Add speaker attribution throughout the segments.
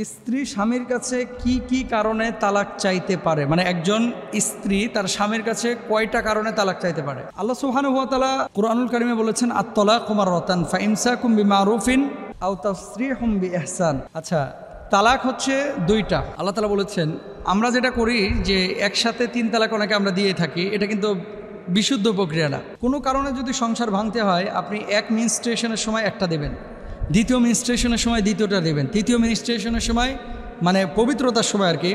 Speaker 1: স্ত্রী স্বামীর কাছে কি কি কারণে তালাক চাইতে পারে, মানে একজন স্ত্রী তার স্বামীর কাছে কয়টা কারণে তালাক চাইতে পারে? আল্লাহ সুবহানাহু ওয়া তাআলা কুরআনুল কারীমে বলেছেন আত-তালাকু মাররাতান ফাইমসাকুম বিমারুফিন আও তাসরিহুম বিইহসান। আচ্ছা, তালাক হচ্ছে দুইটা। আল্লাহ তাআলা বলেছেন আমরা যেটা করি যে একসাথে তিন তালাক অনেকে আমরা দিয়ে থাকি, এটা কিন্তু বিশুদ্ধ প্রক্রিয়া না। কোনো কারণে যদি সংসার ভাঙতে হয়, আপনি এক মিনস্ট্রেশনের সময় একটা দেবেন, দ্বিতীয় মিনস্ট্রেশনের সময় দ্বিতীয়টা দেবেন, তৃতীয় মিনস্ট্রেশনের সময় মানে পবিত্রতার সময় আর কি,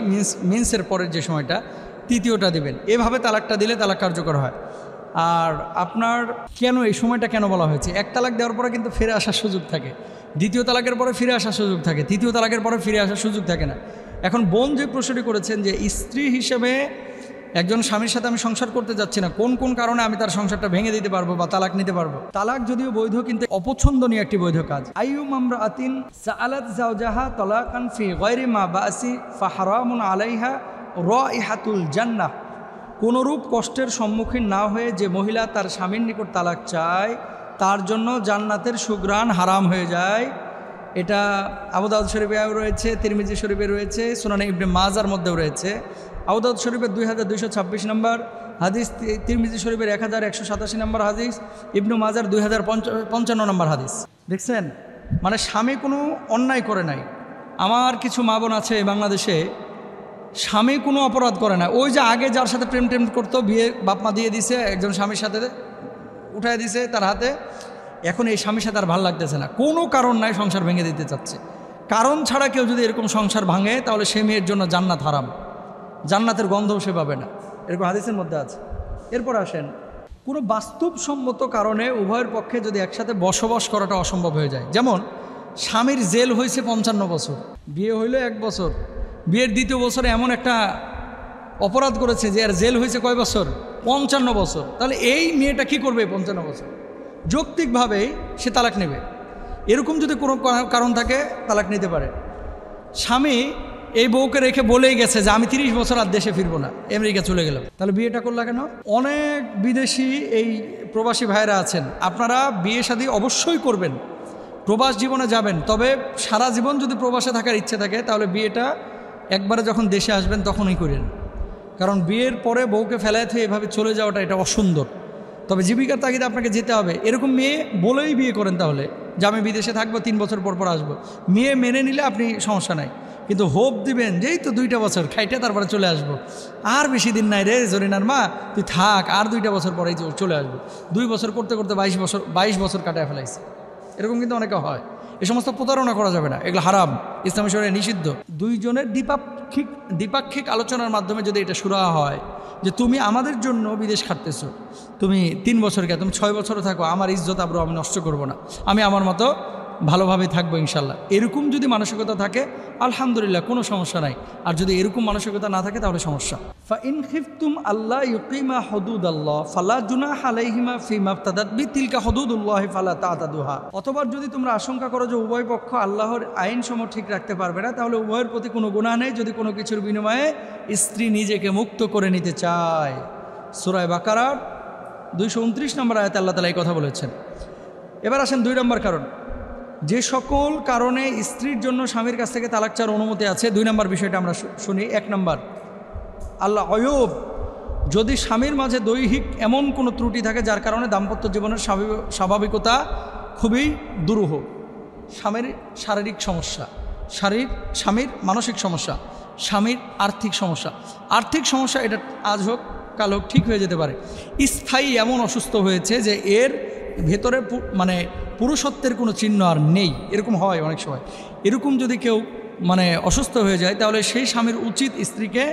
Speaker 1: মিন্সের পরের যে সময়টা তৃতীয়টা দেবেন। এভাবে তালাকটা দিলে তালাক কার্যকর হয়। আর আপনার কেন এই সময়টা কেন বলা হয়েছে? এক তালাক দেওয়ার পরে কিন্তু ফিরে আসার সুযোগ থাকে, দ্বিতীয় তালাকের পরে ফিরে আসার সুযোগ থাকে, তৃতীয় তালাকের পরে ফিরে আসার সুযোগ থাকে না। এখন বোন যে প্রশ্নটি করেছেন যে স্ত্রী হিসেবে একজন স্বামীর সাথে আমি সংসার করতে যাচ্ছি না, কোন কোন কারণে আমি তার সংসারটা ভেঙে দিতে পারবো বা তালাক নিতে পারবো? তালাক যদিও বৈধ, কিন্তু অপছন্দনীয় একটি বৈধ কাজ। আইয়ুম আমরাআতিন সাআলাত যাওজাহা তালাকান ফি গায়রি মা বাসি ফাহারামুন আলাইহা রাইহাতুল জান্নাহ। কোনরূপ কষ্টের সম্মুখীন না হয়ে যে মহিলা তার স্বামীর নিকট তালাক চায়, তার জন্য জান্নাতের সুঘ্রাণ হারাম হয়ে যায়। এটা আবু দাউদ শরীফে রয়েছে, তিরমিজি শরীফে রয়েছে, সুনানে ইবনে মাজার মধ্যেও রয়েছে। আবু দাউদ শরীফের 2226 নম্বর হাদিস, তিরমিজি শরীফের 1187 নম্বর হাদিস, ইবনু মাজার 2055 নম্বর হাদিস। দেখছেন, মানে স্বামী কোনো অন্যায় করে নাই। আমার কিছু মা বোন আছে বাংলাদেশে, স্বামী কোনো অপরাধ করে না। ওই যে আগে যার সাথে প্রেম করতো, বিয়ে বাপমা দিয়ে দিছে, একজন স্বামীর সাথে উঠায় দিছে তার হাতে, এখন এই স্বামীর সাথে আর ভালো লাগতেছে না, কোনো কারণ নাই সংসার ভেঙে দিতে চাচ্ছে। কারণ ছাড়া কেউ যদি এরকম সংসার ভাঙে, তাহলে সে মেয়ের জন্য জান্নাত হারাম, জান্নাতের গন্ধও সে পাবে না, এরকম হাদিসের মধ্যে আছে। এরপর আসেন, কোনো বাস্তবসম্মত কারণে উভয়ের পক্ষে যদি একসাথে বসবাস করাটা অসম্ভব হয়ে যায়। যেমন স্বামীর জেল হয়েছে 55 বছর, বিয়ে হইল 1 বছর, বিয়ের দ্বিতীয় বছরে এমন একটা অপরাধ করেছে যে আর জেল হয়েছে কয় বছর? 55 বছর। তাহলে এই মেয়েটা কি করবে 55 বছর? যৌক্তিকভাবেই সে তালাক নেবে। এরকম যদি কোনো কারণ থাকে, তালাক নিতে পারে। স্বামী এই বউকে রেখে বলেই গেছে যে আমি 30 বছর আর দেশে ফিরবো না, আমেরিকা চলে গেলাম, তাহলে বিয়েটা করলা কেন? অনেক বিদেশি এই প্রবাসী ভাইরা আছেন, আপনারা বিয়ে শাদী অবশ্যই করবেন, প্রবাস জীবনে যাবেন, তবে সারা জীবন যদি প্রবাসে থাকার ইচ্ছে থাকে, তাহলে বিয়েটা একবারে যখন দেশে আসবেন তখনই করেন। কারণ বিয়ের পরে বউকে ফেলায় থেকে এভাবে চলে যাওয়াটা এটা অসুন্দর। তবে জীবিকার তাগিদে আপনাকে যেতে হবে, এরকম মেয়ে বলেই বিয়ে করেন, তাহলে যে আমি বিদেশে থাকবো, 3 বছর পর পর আসবো। মেয়ে মেনে নিলে আপনি সমস্যা নাই, কিন্তু হোপ দিবেন যেই তো 2টা বছর খাইটে তারপরে চলে আসবো, আর বেশি দিন নাই রে জরিনার মা, তুই থাক, আর 2টা বছর পরেই চলে আসবো। 2 বছর করতে করতে 22 বছর কাটায় ফেলাইছে। এরকম কিন্তু অনেকে হয়। এ সমস্ত প্রতারণা করা যাবে না, এগুলো হারাম, ইসলামী শরীয়তে নিষিদ্ধ। দুইজনের দ্বিপাক্ষিক আলোচনার মাধ্যমে যদি এটা শুরু হয় যে তুমি আমাদের জন্য বিদেশ খাটতেছো, তুমি 3 বছর কে, তুমি 6 বছরও থাকো, আমার ইজ্জত আবরু আমি নষ্ট করব না, আমি আমার মতো ভালোভাবে থাকবো ইনশাল্লাহ। এরকম যদি মানসিকতা থাকে, আলহামদুলিল্লাহ, কোনো সমস্যা নাই। আর যদি এরকম মানসিকতা না থাকে, তাহলে সমস্যা। ফাইন খিফতুম আল্লাহ ইউকিমা হুদুদাল্লাহ ফালা জুনাহা আলাইহিমা ফিমা ইফতাদাত বি তিলকা হুদুদুল্লাহি ফালা তা'তাদুহা। অথবা যদি তোমরা আশঙ্কা করো যে উভয় পক্ষ আল্লাহর আইনসমূহ ঠিক রাখতে পারবে না, তাহলে উভয়ের প্রতি কোনো গুনাহ নেই যদি কোনো কিছুর বিনিময়ে স্ত্রী নিজেকে মুক্ত করে নিতে চায়। সূরা বাকারার 229 নম্বর আয়াতে আল্লাহ তাআলা এই কথা বলেছেন। এবার আসেন 2 নম্বর কারণ, যে সকল কারণে স্ত্রীর জন্য স্বামীর কাছ থেকে তালাক চাওয়ার অনুমতি আছে। 2 নম্বর বিষয়টা আমরা শুনি। 1 নম্বর, আল্লাহ অয়ুব, যদি স্বামীর মাঝে দৈহিক এমন কোনো ত্রুটি থাকে যার কারণে দাম্পত্য জীবনের স্বাভাবিকতা খুবই দুরূহ। স্বামীর শারীরিক সমস্যা, স্বামীর মানসিক সমস্যা, স্বামীর আর্থিক সমস্যা। আর্থিক সমস্যা এটা আজ হোক কাল হোক ঠিক হয়ে যেতে পারে। স্থায়ী এমন অসুস্থ হয়েছে যে এর ভেতরে মানে পুরুষত্বের কোনো চিহ্ন আর নেই, এরকম হয় অনেক সময়। এরকম যদি কেউ মানে অসুস্থ হয়ে যায়, তাহলে সেই স্বামীর উচিত স্ত্রীকে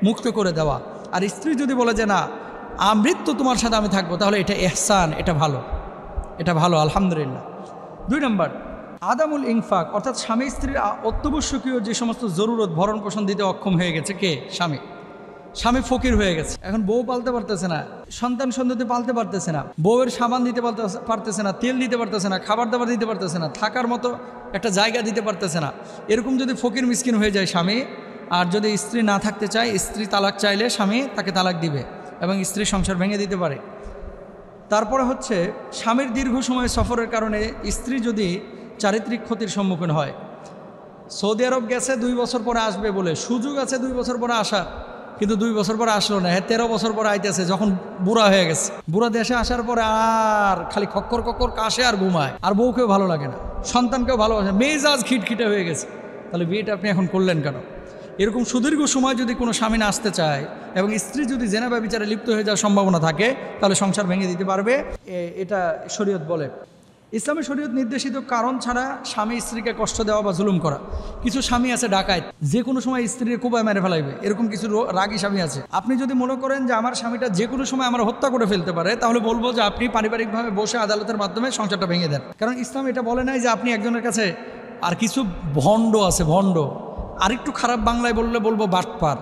Speaker 1: মুক্ত করে দেওয়া। আর স্ত্রী যদি বলে যে না, আমৃত্যু তোমার সাথে আমি থাকবো, তাহলে এটা ইহসান, এটা ভালো, আলহামদুলিল্লাহ। 2 নম্বর, আদামুল ইনফাক, অর্থাৎ স্বামী স্ত্রীর অত্যাবশ্যকীয় যে সমস্ত জরুরত ভরণ পোষণ দিতে অক্ষম হয়ে গেছে। কে? স্বামী ফকির হয়ে গেছে, এখন বউ পালতে পারতেছে না, সন্তান সন্ততি পালতে পারতেছে না, বউয়ের সাবান দিতে পারতেছে না, তেল দিতে পারতেছে না, খাবার দাবার দিতে পারতেছে না, থাকার মতো একটা জায়গা দিতে পারতেছে না। এরকম যদি ফকির মিসকিন হয়ে যায় স্বামী, আর যদি স্ত্রী না থাকতে চায়, স্ত্রী তালাক চাইলে স্বামী তাকে তালাক দিবে এবং স্ত্রীর সংসার ভেঙে দিতে পারে। তারপরে হচ্ছে, স্বামীর দীর্ঘ সময় সফরের কারণে স্ত্রী যদি চারিত্রিক ক্ষতির সম্মুখীন হয়, সৌদি আরব গেছে 2 বছর পরে আসবে বলে, সুযোগ আছে 2 বছর পরে আসা, কিন্তু 2 বছর পরে আসলো না। হ্যাঁ 13 বছর পরে আইতেছে, যখন বুড়া হয়ে গেছে। বুড়া দেশে আসার পরে আর খালি খক্কর খক্কর কাশে আর ঘুমায়, আর বউকেও ভালো লাগে না, সন্তানকেও ভালোবাসে, মেজাজ খিটখিটে হয়ে গেছে। তাহলে বিয়েটা আপনি এখন করলেন কেন? এরকম সুদীর্ঘ সময় যদি কোনো স্বামী না আসতে চায় এবং স্ত্রী যদি জেনা ব্যভিচারে লিপ্ত হয়ে যাওয়ার সম্ভাবনা থাকে, তাহলে সংসার ভেঙে দিতে পারবে। এটা শরীয়ত বলে। ইসলামী শরীয়ত নির্দেশিত কারণ ছাড়া স্বামী স্ত্রীকে কষ্ট দেওয়া বা জুলুম করা। কিছু স্বামী আছে ডাকাত, যে কোনো সময় স্ত্রীর কোবায় মেরে ফেলাইবে, এরকম কিছু রাগী স্বামী আছে। আপনি যদি মনে করেন যে আমার স্বামীটা যে কোনো সময় আমার হত্যা করে ফেলতে পারে, তাহলে বলবো যে আপনি পারিবারিকভাবে বসে আদালতের মাধ্যমে সংসারটা ভেঙে দেন। কারণ ইসলাম এটা বলে নাই যে আপনি একজনের কাছে, আর কিছু ভণ্ড আছে, ভণ্ড, আরেকটু খারাপ বাংলায় বলবো বাটপার।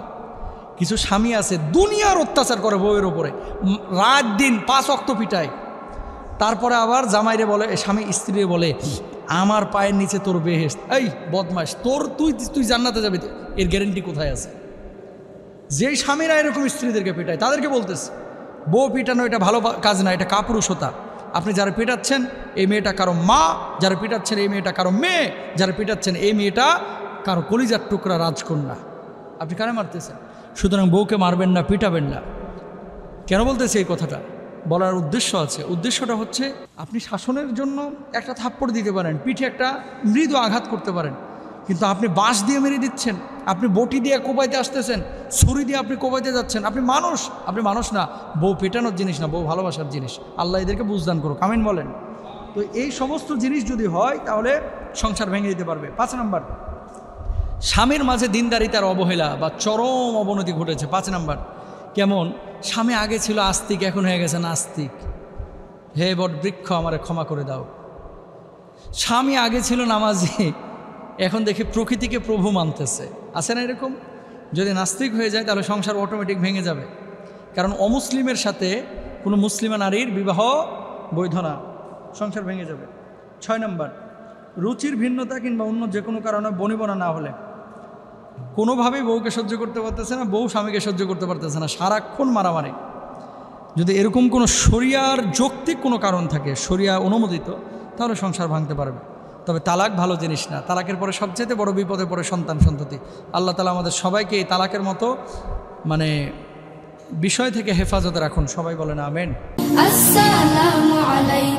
Speaker 1: কিছু স্বামী আছে দুনিয়ার অত্যাচার করে বউয়ের ওপরে, রাত দিন 5 ওয়াক্ত পিটায়, তারপরে আবার জামাইরে বলে, স্বামী স্ত্রীরে বলে আমার পায়ের নিচে তোর বেহেশত। এই বদমাশ, তুই জান্নাতে যাবি, এর গ্যারেন্টি কোথায় আছে? যেই স্বামীরা এরকম স্ত্রীদেরকে পিটায় তাদেরকে বলতেছে বউ পিটানো এটা ভালো কাজ না, এটা কাপুরুষতা। আপনি যারা পিটাচ্ছেন এই মেয়েটা কারো মা, যারা পিটাচ্ছেন এই মেয়েটা কারো মেয়ে, যারা পিটাচ্ছেন এই মেয়েটা কারো কলিজার টুকরা রাজকন্যা। আপনি কারে মারতেছেন? সুতরাং বউকে মারবেন না, পিটাবেন না। কেন বলতেছে এই কথাটা? বলার উদ্দেশ্য আছে। উদ্দেশ্যটা হচ্ছে আপনি শাসনের জন্য একটা থাপ্পড় দিতে পারেন, পিঠে একটা মৃদু আঘাত করতে পারেন, কিন্তু আপনি বাঁশ দিয়ে মেরে দিচ্ছেন, আপনি বটি দিয়ে কোপাইতে আসতেছেন, ছুরি দিয়ে আপনি কোপাইতে যাচ্ছেন। আপনি মানুষ না। বউ পেটানোর জিনিস না, বউ ভালোবাসার জিনিস। আল্লাহ এদেরকে বুঝদান করুক, আমিন বলেন। তো এই সমস্ত জিনিস যদি হয় তাহলে সংসার ভেঙে দিতে পারবে। 5 নম্বর, স্বামীর মাঝে দিনদারিতার অবহেলা বা চরম অবনতি ঘটেছে। 5 নম্বর, কেমন? স্বামী আগে ছিল আস্তিক, এখন হয়ে গেছে নাস্তিক। হে বট বৃক্ষ আমারে ক্ষমা করে দাও। স্বামী আগে ছিল নামাজি, এখন দেখে প্রকৃতিকে প্রভু মানতেছে। আছে না এরকম? যদি নাস্তিক হয়ে যায় তাহলে সংসার অটোমেটিক ভেঙে যাবে। কারণ অমুসলিমের সাথে কোনো মুসলিমা নারীর বিবাহ বৈধ না, সংসার ভেঙে যাবে। 6 নম্বর, রুচির ভিন্নতা কিংবা অন্য যে কোনো কারণে বনিবনা না হলে, কোনোভাবেই বউকে সহ্য করতে পারতেছে না, বউ স্বামীকে সহ্য করতে পারতেছে না, সারাক্ষণ মারামারি। যদি এরকম কোনো শরিয়ার যৌক্তিক কোনো কারণ থাকে, শরিয়া অনুমোদিত, তাহলে সংসার ভাঙতে পারবে। তবে তালাক ভালো জিনিস না। তালাকের পরে সবচেয়ে বড় বিপদে পড়ে সন্তান সন্ততি। আল্লাহ তাআলা আমাদের সবাইকে এই তালাকের মতো বিষয় থেকে হেফাজতে রাখুন। সবাই বলেন আমিন। আসসালামু আলাইকুম।